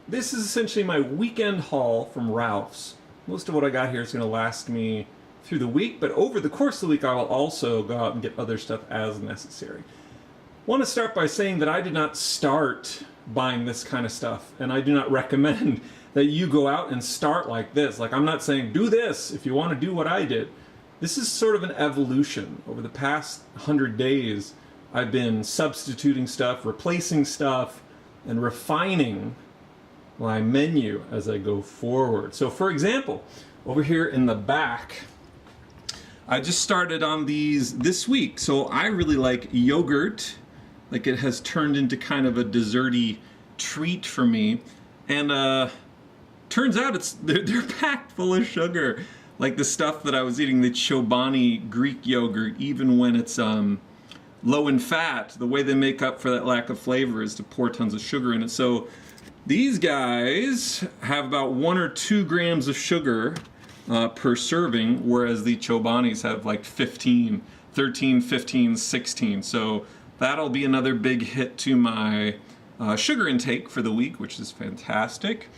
this is essentially my weekend haul from Ralph's. Most of what I got here is going to last me through the week, but over the course of the week I will also go out and get other stuff as necessary. I want to start by saying that I did not start buying this kind of stuff, and I do not recommend that you go out and start like this. Like, I'm not saying do this if you want to do what I did. This is sort of an evolution. Over the past 100 days, I've been substituting stuff, replacing stuff, and refining my menu as I go forward. So for example, over here in the back, I just started on these this week. So I really like yogurt. Like, it has turned into kind of a desserty treat for me. And turns out they're packed full of sugar. Like the stuff that I was eating, the Chobani Greek yogurt, even when it's low in fat, the way they make up for that lack of flavor is to pour tons of sugar in it. So these guys have about 1 or 2 grams of sugar per serving, whereas the Chobanis have like 15, 13, 15, 16. So that'll be another big hit to my sugar intake for the week, which is fantastic.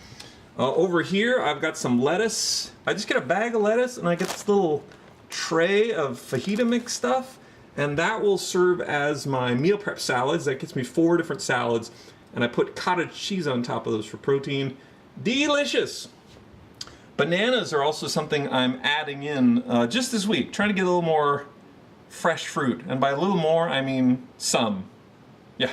Over here, I've got some lettuce. I just get a bag of lettuce and I get this little tray of fajita mix stuff, and that will serve as my meal prep salads. That gets me 4 different salads, and I put cottage cheese on top of those for protein. Delicious! Bananas are also something I'm adding in just this week, trying to get a little more fresh fruit. And by a little more, I mean some. Yeah.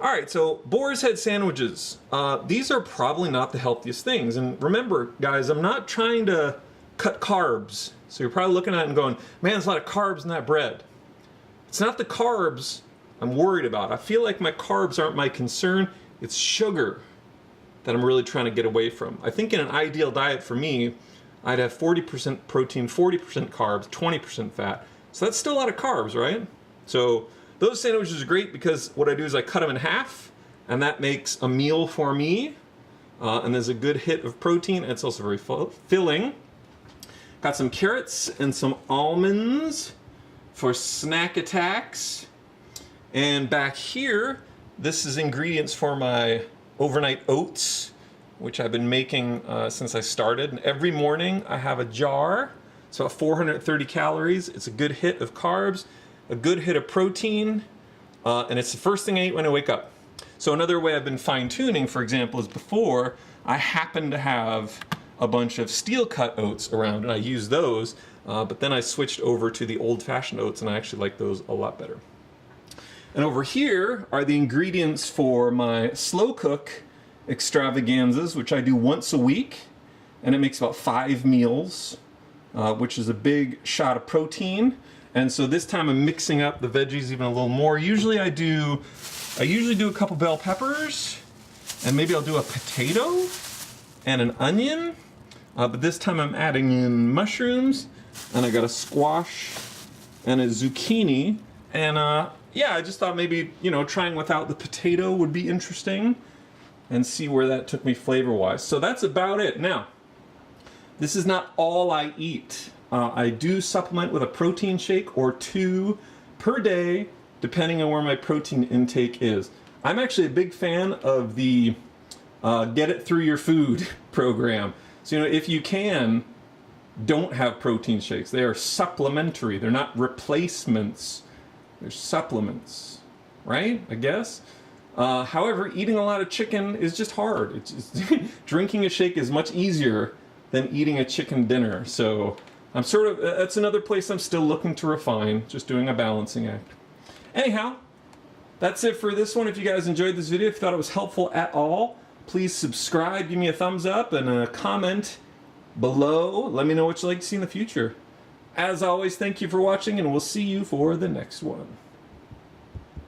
Alright, so boar's head sandwiches. These are probably not the healthiest things. And remember, guys, I'm not trying to cut carbs. So you're probably looking at it and going, man, there's a lot of carbs in that bread. It's not the carbs I'm worried about. I feel like my carbs aren't my concern. It's sugar that I'm really trying to get away from. I think in an ideal diet for me, I'd have 40% protein, 40% carbs, 20% fat. So that's still a lot of carbs, right? So those sandwiches are great because what I do is I cut them in half, and that makes a meal for me. And there's a good hit of protein, and it's also very filling. Got some carrots and some almonds for snack attacks. And back here, this is ingredients for my overnight oats, which I've been making since I started. And every morning I have a jar. It's about 430 calories. It's a good hit of carbs, a good hit of protein, and it's the first thing I eat when I wake up. So another way I've been fine-tuning, for example, is before I happen to have a bunch of steel cut oats around, and I use those, but then I switched over to the old-fashioned oats, and I actually like those a lot better. And over here are the ingredients for my slow cook extravaganzas, which I do once a week, and it makes about 5 meals, which is a big shot of protein. And so this time I'm mixing up the veggies even a little more. Usually I usually do a couple bell peppers, and maybe I'll do a potato and an onion, but this time I'm adding in mushrooms, and I got a squash and a zucchini, and yeah, I just thought maybe, you know, trying without the potato would be interesting and see where that took me flavor-wise. So that's about it. Now, this is not all I eat. I do supplement with a protein shake or 2 per day, depending on where my protein intake is. I'm actually a big fan of the Get It Through Your Food program. So, you know, if you can, don't have protein shakes. They are supplementary. They're not replacements. They're supplements, right? I guess. However, eating a lot of chicken is just hard. It's just drinking a shake is much easier than eating a chicken dinner. So I'm sort of, that's another place I'm still looking to refine, just doing a balancing act. Anyhow, that's it for this one. If you guys enjoyed this video, if you thought it was helpful at all, please subscribe, give me a thumbs up, and a comment below. Let me know what you'd like to see in the future. As always, thank you for watching, and we'll see you for the next one.